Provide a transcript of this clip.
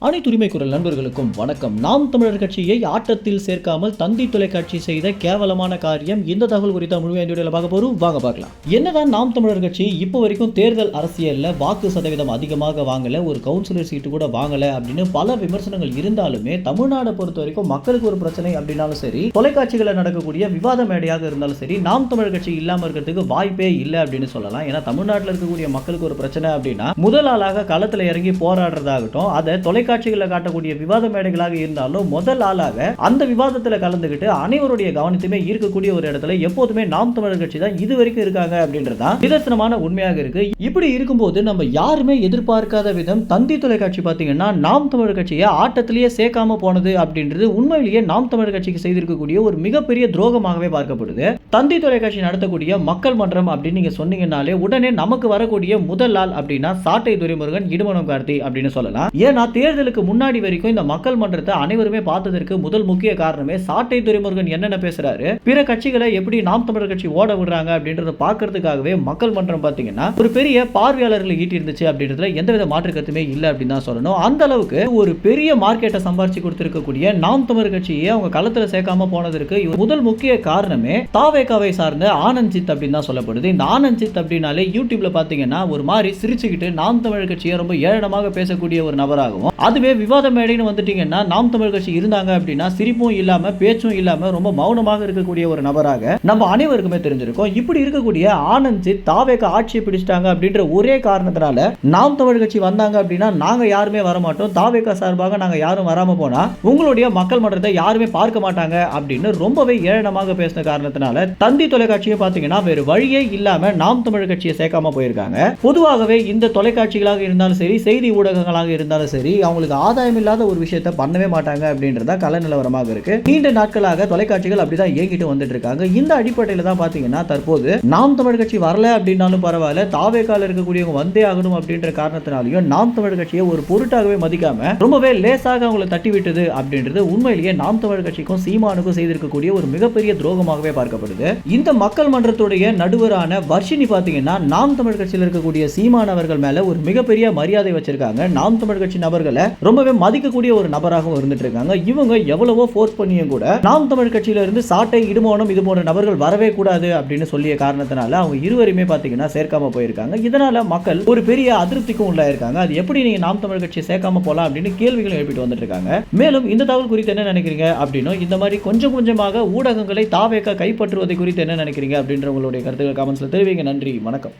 அனைத்துரிமை குரல் நண்பர்களுக்கும் வணக்கம். நாம் தமிழர் கட்சியை ஆட்டத்தில் சேர்க்காமல் தந்தி தொலைக்காட்சி செய்த கேவலமான காரியம். இந்த தகவல் குறித்த முழுமையாக பார்க்க போறோம். வாங்க பார்க்கலாம். என்னதான் நாம் தமிழர் கட்சி இப்போ வரைக்கும் தேர்தல் அரசியல்ல வாக்கு சதவீதம் அதிகமாக வாங்கல, ஒரு கவுன்சிலர் சீட்டு கூட வாங்கல அப்படின்னு பல விமர்சனங்கள் இருந்தாலுமே, தமிழ்நாடு பொறுத்த வரைக்கும் மக்களுக்கு ஒரு பிரச்சனை அப்படின்னாலும் சரி, தொலைக்காட்சிகளில் நடக்கக்கூடிய விவாத மேடையாக இருந்தாலும் சரி, நாம் தமிழர் கட்சி இல்லாம இருக்கிறதுக்கு வாய்ப்பே இல்லை அப்படின்னு சொல்லலாம். ஏன்னா தமிழ்நாட்டில் இருக்கக்கூடிய மக்களுக்கு ஒரு பிரச்சனை அப்படின்னா முதல் ஆளாக களத்தில் இறங்கி போராடுறதாகட்டும், அதை தொலைக்காட்சிகளில் காட்டக்கூடிய விவாத மேடைகளாக இருந்தாலும் முதல் ஆளாக அந்த விவாதத்தில் கலந்துகிட்டு அனைவருடைய கவனத்தையுமே ஈர்க்கக்கூடிய ஒரு இடத்துல எப்போதுமே நாம் தமிழர் கட்சி தான் இது வரைக்கும் இருக்காங்க அப்படின்றதான் நிதர்சனமான உண்மையாக இருக்கு. இப்படி இருக்கும்போது நம்ம யாருமே எதிர்பார்க்காத விதம் தந்தி தொலைக்காட்சி பார்த்தீங்கன்னா நாம் தமிழர் கட்சியை ஆட்டத்திலேயே சேர்க்காம போனது அப்படின்றது உண்மையிலேயே நாம் தமிழர் கட்சிக்கு செய்திருக்கக்கூடிய ஒரு மிகப்பெரிய துரோகமாகவே பார்க்கப்படுது. தந்தி தொலைக்காட்சி நடத்தக்கூடிய மக்கள் மன்றம் அப்படின்னு நீங்க சொன்னீங்கன்னாலே உடனே நமக்கு வரக்கூடிய முதல் ஆள் அப்படின்னா சாட்டை துரைமுருகன், இடுமனம் கார்த்தி அப்படின்னு சொல்லலாம். ஏன்னா தேர்தலுக்கு முன்னாடி வரைக்கும் இந்த மக்கள் மன்றத்தை அனைவருமே பார்த்ததற்கு முதல் முக்கிய காரணமே சாட்டை துரைமுருகன் என்னென்ன பேசுறாரு, பிற கட்சிகளை எப்படி நாம் தமிழர் கட்சி ஓட விடுறாங்க அப்படின்றத பார்க்கறதுக்காகவே மக்கள் மன்றம் பார்த்தீங்கன்னா ஒரு பெரிய பார்வையாளர்களை ஈட்டி இருந்துச்சு அப்படின்றதுல எந்தவித மாற்று கருத்துமே இல்லை அப்படின்னு தான் சொல்லணும். அந்த அளவுக்கு ஒரு பெரிய மார்க்கெட்டை சம்பாரிச்சு கொடுத்திருக்கக்கூடிய நாம் தமிழர் கட்சியை அவங்க களத்தில் சேர்க்காம போனதற்கு முதல் முக்கிய காரணமே தாவேகாவை சார்ந்த ஆனந்த் ஜித் அப்படின்னு தான் சொல்லப்படுது. இந்த ஆனந்த் ஜித் அப்படின்னாலே யூடியூப்ல பார்த்தீங்கன்னா ஒரு மாதிரி சிரிச்சுக்கிட்டு நாம் தமிழர் கட்சியை ரொம்ப ஏளனமாக பேசக்கூடிய ஒரு நபராகவும், அதுவே விவாத மேடைன்னு வந்துட்டீங்கன்னா நாம் தமிழர் கட்சி இருந்தாங்க அப்படின்னா சிரிப்பும் இல்லாம பேச்சும் இல்லாம ரொம்ப மௌனமாக இருக்கக்கூடிய ஒரு நபராக நம்ம அனைவருக்குமே தெரிஞ்சிருக்கும். இப்படி இருக்கக்கூடிய ஆனந்த் ஜித் தாவேகா ஆட்சியை பிடிச்சிட்டாங்க அப்படின்ற ஒரே காரணத்தினால நாம் தமிழர் கட்சி வந்தாங்க அப்படின்னா நாங்க யாருமே வரமாட்டோம், தாவேகா சார்பாக நாங்க யாரும் வராம போனா உங்களுடைய மக்கள் மன்றத்தை யாருமே பார்க்க மாட்டாங்க அப்படின்னு ரொம்பவே ஏளனமாக பேசின காரணத்தினால தந்தி தொலைக்காட்சியை பார்த்தீங்கன்னா வேறு வழியே இல்லாம நாம் தமிழர் கட்சியை சேர்க்காம போயிருக்காங்க. பொதுவாகவே இந்த தொலைக்காட்சிகளாக இருந்தாலும் சரி, செய்தி ஊடகங்களாக இருந்தாலும் சரி, அவங்களுக்கு ஆதாயம் இல்லாத ஒரு விஷயத்தை பண்ணவே மாட்டாங்க அப்படின்றத கள நிலவரமாக இருக்கு. நீண்ட நாட்களாக தொலைக்காட்சிகள் அப்படிதான் இயங்கிட்டு வந்துட்டு இருக்காங்க. இந்த அடிப்படையில் தான் பாத்தீங்கன்னா தற்போது நாம் தமிழர் கட்சி வரல அப்படின்னாலும் பரவாயில்ல, தாவேகால இருக்கக்கூடியவங்க வந்தே ஆகணும் அப்படின்ற காரணத்தினாலையும் நாம் தமிழர் கட்சியை ஒரு பொருட்டாகவே மதிக்காம ரொம்பவே லேசாக அவங்களை தட்டி விட்டது அப்படின்றது உண்மையிலேயே நாம் தமிழர் கட்சிக்கும் சீமானுக்கும் செய்திருக்கக்கூடிய ஒரு மிகப்பெரிய துரோகமாகவே பார்க்கப்படுது. இந்த மக்கள் மன்றத்துடைய நடுவரான வர்ஷினி பாத்தீங்கன்னா நாம் தமிழர் கட்சியில் இருக்கக்கூடிய சீமான் அவர்கள் மேல ஒரு மிகப்பெரிய மரியாதை வச்சிருக்காங்க. நாம் தமிழர் கட்சி நபர்களை ரொம்பவே மதிக்கக்கூடிய ஒரு நபராகவும் இருந்துட்டு இருக்காங்க. இவங்க எவ்வளவோ ஃபோர்ஸ் பண்ணியும் கூட நாம் தமிழர் கட்சியில இருந்து சாட்டை, இடுமோனம் இது போன்ற நபர்கள் வரவே கூடாது அப்படின்னு சொல்லிய காரணத்தினால அவங்க இருவருமே பாத்தீங்கன்னா சேர்க்காம போயிருக்காங்க. இதனால மக்கள் ஒரு பெரிய அதிருப்திக்கும் உள்ளாயிருக்காங்க. அது எப்படி நீங்க நாம் தமிழர் கட்சியை சேர்க்காம போலாம் அப்படின்னு கேள்விகளை எழுப்பிட்டு வந்துட்டு இருக்காங்க. மேலும் இந்த தகவல் குறித்து என்ன நினைக்கிறீங்க அப்படின்னு, இந்த மாதிரி கொஞ்சம் கொஞ்சமாக ஊடகங்களை தாவேகா கைப்பற்றுவதை குறித்து என்ன நினைக்கிறீங்க அப்படின்ற உங்களுடைய கருத்துக்கள் கமெண்ட்ஸ்ல தெரிவிங்க. நன்றி, வணக்கம்.